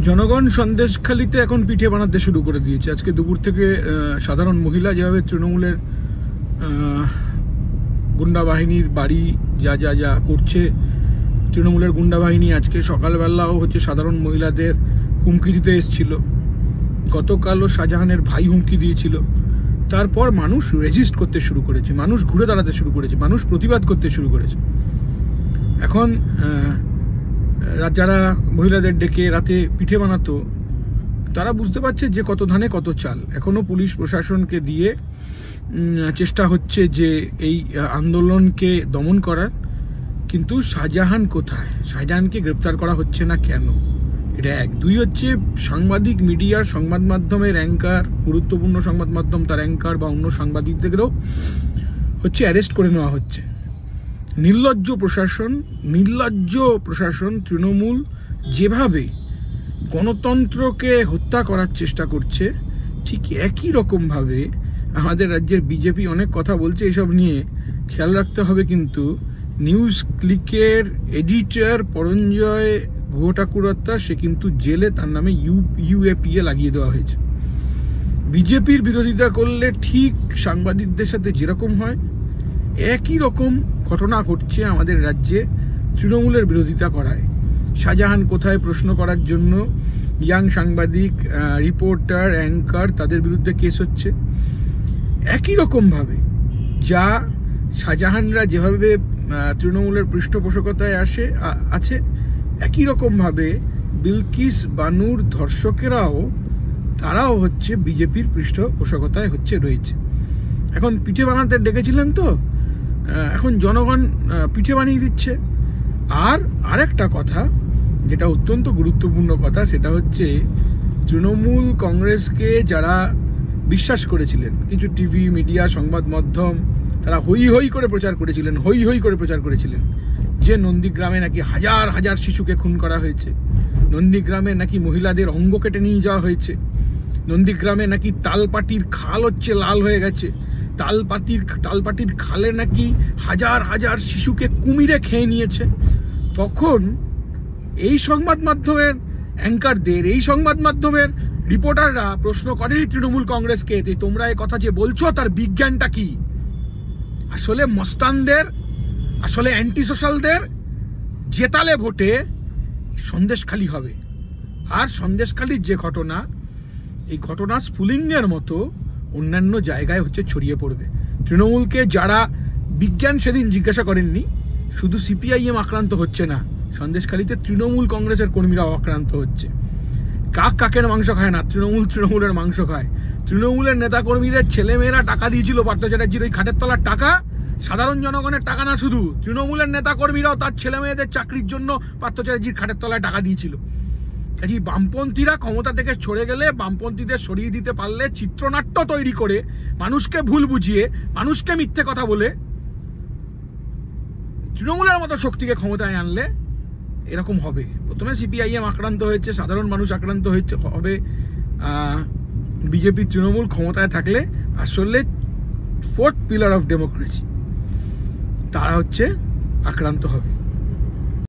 জনগণ সন্দেশখালিতে এখন পিঠে বানাতে শুরু করে দিয়েছে। আজকে দুপুর থেকে সাধারণ মহিলা যেভাবে তৃণমূলের গুন্ডা বাহিনীর বাড়ি যা যা যা করছে, তৃণমূলের গুন্ডা বাহিনী আজকে সকালবেলাও হচ্ছে সাধারণ মহিলাদের হুমকি দিতে এসেছিল। গতকালও শাহজাহানের ভাই হুমকি দিয়েছিল। তারপর মানুষ রেজিস্ট করতে শুরু করেছে, মানুষ ঘুরে দাঁড়াতে শুরু করেছে, মানুষ প্রতিবাদ করতে শুরু করেছে। এখন যারা মহিলাদের ডেকে রাতে পিঠে বানাতো তারা বুঝতে পারছে যে কত ধানে কত চাল। এখনো পুলিশ প্রশাসনকে দিয়ে চেষ্টা হচ্ছে যে এই আন্দোলনকে দমন করার, কিন্তু শাহজাহান কোথায়? শাহজাহানকে গ্রেপ্তার করা হচ্ছে না কেন? এটা এক। দুই হচ্ছে সাংবাদিক, মিডিয়ার, সংবাদ মাধ্যমের অ্যাঙ্কার, গুরুত্বপূর্ণ সংবাদ মাধ্যম তার অ্যাঙ্কার বা অন্য সাংবাদিকদেরও হচ্ছে অ্যারেস্ট করে নেওয়া হচ্ছে। নির্লজ্জ প্রশাসন তৃণমূল যেভাবে গণতন্ত্রকে হত্যা করার চেষ্টা করছে, ঠিক একই রকমভাবে আমাদের রাজ্যের বিজেপি অনেক কথা বলছে এসব নিয়ে, খেয়াল রাখতে হবে। কিন্তু নিউজ ক্লিকের এডিটর পরঞ্জয় গুহ ঠাকুরতা, সে কিন্তু জেলে, তার নামে ইউএপিএ লাগিয়ে দেওয়া হয়েছে। বিজেপির বিরোধিতা করলে ঠিক সাংবাদিকদের সাথে যেরকম হয় একই রকম ঘটনা ঘটছে আমাদের রাজ্যে তৃণমূলের বিরোধিতা করায়। শাহজাহান কোথায় প্রশ্ন করার জন্য ইয়াং সাংবাদিক, রিপোর্টার, অ্যাঙ্কার, তাদের বিরুদ্ধে কেস হচ্ছে। একই রকমভাবে যা শাহজাহানরা যেভাবে তৃণমূলের পৃষ্ঠপোষকতায় আছে, একই রকমভাবে বিলকিস বানুর ধর্ষকেরাও তারাও হচ্ছে বিজেপির পৃষ্ঠপোষকতায় রয়েছে। এখন পিঠে বানাতে ডেকেছিলেন তো, এখন জনগণ পিঠে বানিয়ে দিচ্ছে। আর আরেকটা কথা যেটা অত্যন্ত গুরুত্বপূর্ণ কথা, সেটা হচ্ছে তৃণমূল কংগ্রেসকে যারা বিশ্বাস করেছিলেন, কিছু টিভি, মিডিয়া, সংবাদ মাধ্যম, তারা হই হই করে প্রচার করেছিলেন যে নন্দীগ্রামে নাকি হাজার হাজার শিশুকে খুন করা হয়েছে, নন্দীগ্রামে নাকি মহিলাদের অঙ্গ কেটে নিয়ে যাওয়া হয়েছে, নন্দীগ্রামে নাকি তালপাটির খাল হচ্ছে লাল হয়ে গেছে, তালপাটির খালে নাকি হাজার হাজার শিশুকে কুমিরে খেয়ে নিয়েছে। তখন এই সংবাদ মাধ্যমের অ্যাঙ্কারদের, এই সংবাদ মাধ্যমের রিপোর্টাররা প্রশ্ন করেনি তৃণমূল কংগ্রেসকে, তোমরা এই কথা যে বলছো তার বিজ্ঞানটা কি? আসলে মস্তানদের, আসলে অ্যান্টি সোশ্যালদের জেতালে ভোটে সন্দেশখালি হবে। আর সন্দেশখালির যে ঘটনা, এই ঘটনা স্ফুলিঙ্গের মতো অন্যান্য জায়গায় ছড়িয়ে পড়বে। তৃণমূলকে যারা বিজ্ঞান সেদিন জিজ্ঞাসা করেননি, শুধু সিপিআইএম আক্রান্ত হচ্ছে না, সন্দেশখালিতে তৃণমূল কংগ্রেসের কর্মীরাও আক্রান্ত হচ্ছে। কাকের মাংস খায় না, তৃণমূলের মাংস খায়। তৃণমূলের নেতা কর্মীদের ছেলেমেয়েরা টাকা দিয়েছিল পার্থ চ্যাটার্জির ওই খাটের তলার টাকা, সাধারণ জনগণের টাকা না, শুধু তৃণমূলের নেতা কর্মীরাও তার ছেলে মেয়েদের চাকরির জন্য পার্থ চ্যাটার্জির খাটের তলায় টাকা দিয়েছিল। কাজেই বামপন্থীরা ক্ষমতা থেকে সরে গেলে, বামপন্থীদের সরিয়ে দিতে পারলে, চিত্রনাট্য তৈরি করে, মানুষকে ভুল বুঝিয়ে, মানুষকে মিথ্যে কথা বলে তৃণমূলের মতো শক্তিকে ক্ষমতায় আনলে এরকম হবে। প্রথমে সিপিআইএম আক্রান্ত হয়েছে, সাধারণ মানুষ আক্রান্ত হবে। বিজেপি তৃণমূল ক্ষমতায় থাকলে আসলে ফোর্থ পিলার অফ ডেমোক্রেসি, তারা আক্রান্ত হবে।